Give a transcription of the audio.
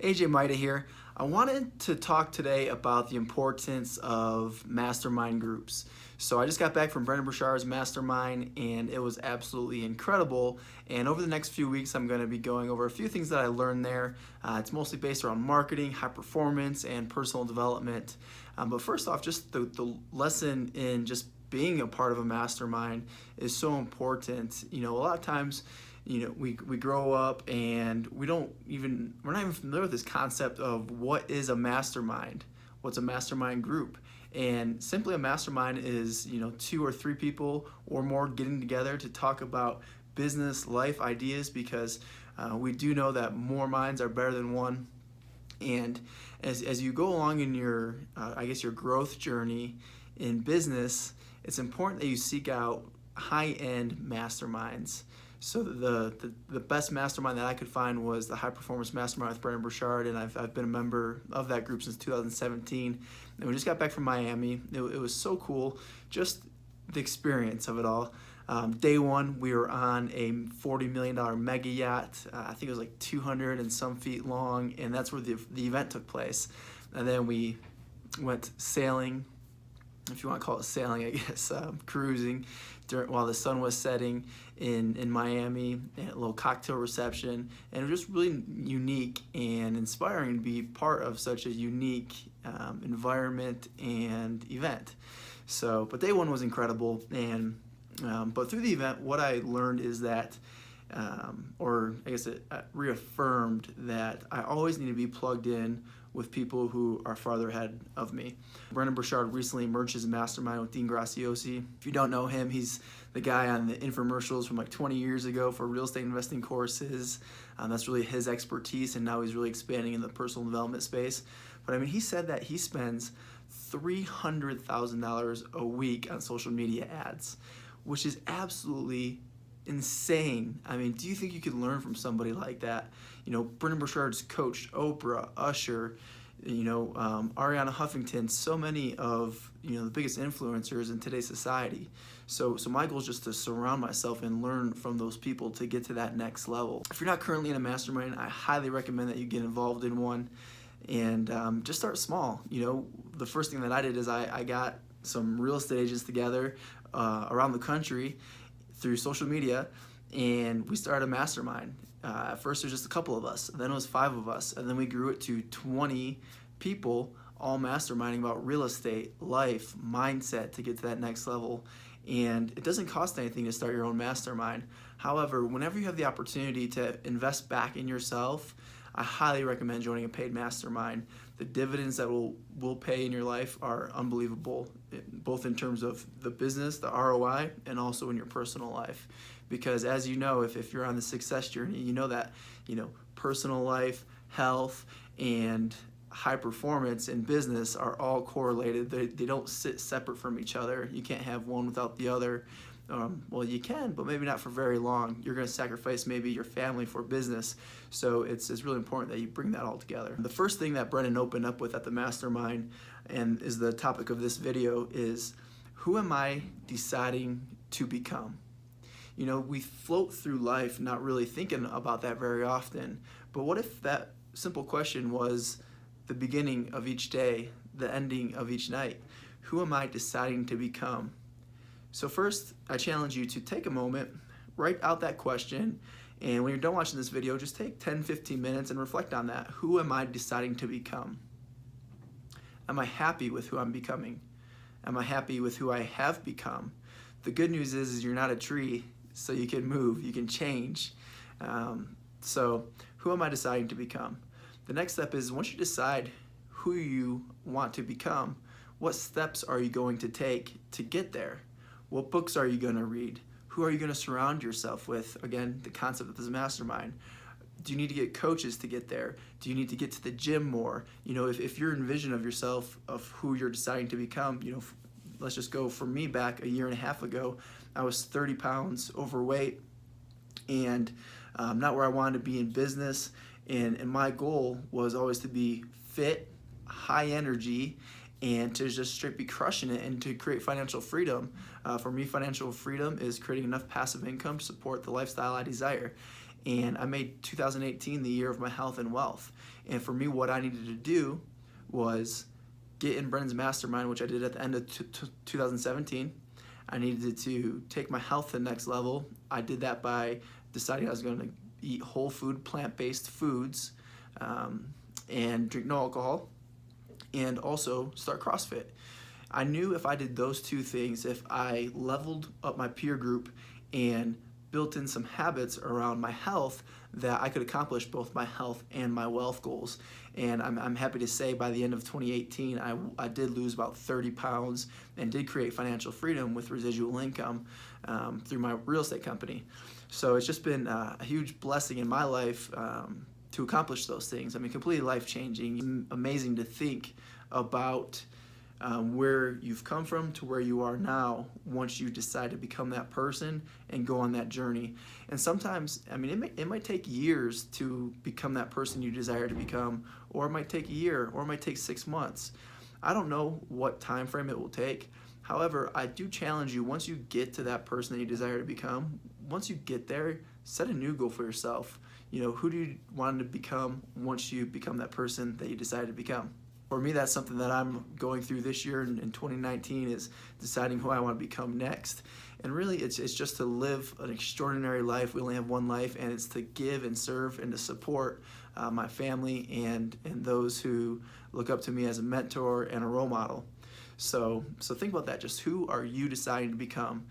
AJ Maida here. I wanted to talk today about the importance of mastermind groups. So I just got back from Burchard's mastermind and it was absolutely incredible. And over the next few weeks, I'm going to be going over a few things that I learned there. It's mostly based around marketing, high performance, and personal development. But first off, just the lesson in just being a part of a mastermind is so important. A lot of times, we grow up and we're not even familiar with this concept of what is a mastermind, what's a mastermind group. And simply a mastermind is, 2 or 3 people or more getting together to talk about business, life, ideas, because we do know that more minds are better than one. And as you go along in your, your growth journey in business, it's important that you seek out high-end masterminds. So the best mastermind that I could find was the High Performance Mastermind with Brendon Burchard, and I've been a member of that group since 2017. And we just got back from Miami. It was so cool, just the experience of it all. Day one, we were on a $40 million mega yacht. I think it was like 200 and some feet long, and that's where the event took place. And then we went sailing, if you want to call it sailing, I guess, cruising while the sun was setting in Miami, and a little cocktail reception, and it was just really unique and inspiring to be part of such a unique environment and event. So, but day one was incredible, and but through the event, what I learned is that, it reaffirmed that I always need to be plugged in with people who are farther ahead of me. Brendon Burchard recently merged his mastermind with Dean Graziosi. If you don't know him, he's the guy on the infomercials from like 20 years ago for real estate investing courses. That's really his expertise, and now he's really expanding in the personal development space. But he said that he spends $300,000 a week on social media ads, which is absolutely insane. Do you think you could learn from somebody like that? Brendon Burchard's coached Oprah, Usher, Ariana Huffington, so many of the biggest influencers in today's society. So my goal is just to surround myself and learn from those people to get to that next level. If you're not currently in a mastermind, I highly recommend that you get involved in one, and just start small. The first thing that I did is I got some real estate agents together around the country through social media, and we started a mastermind. At first there was just a couple of us, then it was 5 of us, and then we grew it to 20 people all masterminding about real estate, life, mindset to get to that next level. And it doesn't cost anything to start your own mastermind. However, whenever you have the opportunity to invest back in yourself, I highly recommend joining a paid mastermind. The dividends that will pay in your life are unbelievable, both in terms of the business, the ROI, and also in your personal life. Because as you know, if you're on the success journey, you know that personal life, health, and high performance in business are all correlated. They don't sit separate from each other. You can't have one without the other. Well, you can, but maybe not for very long. You're going to sacrifice maybe your family for business. So it's really important that you bring that all together. The first thing that Brendon opened up with at the mastermind, and is the topic of this video, is who am I deciding to become? We float through life not really thinking about that very often. But what if that simple question was the beginning of each day, the ending of each night? Who am I deciding to become? So first, I challenge you to take a moment, write out that question, and when you're done watching this video, just take 10-15 minutes and reflect on that. Who am I deciding to become? Am I happy with who I'm becoming? Am I happy with who I have become? The good news is you're not a tree, so you can move, you can change. So who am I deciding to become? The next step is, once you decide who you want to become, what steps are you going to take to get there? What books are you going to read? Who are you going to surround yourself with? Again, the concept of this mastermind. Do you need to get coaches to get there? Do you need to get to the gym more? If you're in vision of yourself, of who you're deciding to become, let's just go from me back a year and a half ago. I was 30 pounds overweight and not where I wanted to be in business. And my goal was always to be fit, high energy, and to just straight be crushing it and to create financial freedom. For me, financial freedom is creating enough passive income to support the lifestyle I desire. And I made 2018 the year of my health and wealth. And for me, what I needed to do was get in Brendon's mastermind, which I did at the end of 2017. I needed to take my health to the next level. I did that by deciding I was going to eat whole food, plant-based foods, and drink no alcohol, and also start CrossFit. I knew if I did those two things, if I leveled up my peer group and built in some habits around my health, that I could accomplish both my health and my wealth goals. And I'm happy to say by the end of 2018, I did lose about 30 pounds and did create financial freedom with residual income through my real estate company. So it's just been a huge blessing in my life to accomplish those things. I mean, completely life-changing. Amazing to think about where you've come from to where you are now once you decide to become that person and go on that journey. And sometimes, I mean, it might take years to become that person you desire to become, or it might take a year, or it might take 6 months. I don't know what time frame it will take. However, I do challenge you, once you get to that person that you desire to become, once you get there, set a new goal for yourself. You know, who do you want to become once you become that person that you decided to become? For me, that's something that I'm going through this year in 2019, is deciding who I want to become next. And really, it's just to live an extraordinary life. We only have one life, and it's to give and serve and to support my family and those who look up to me as a mentor and a role model. So think about that. Just who are you deciding to become?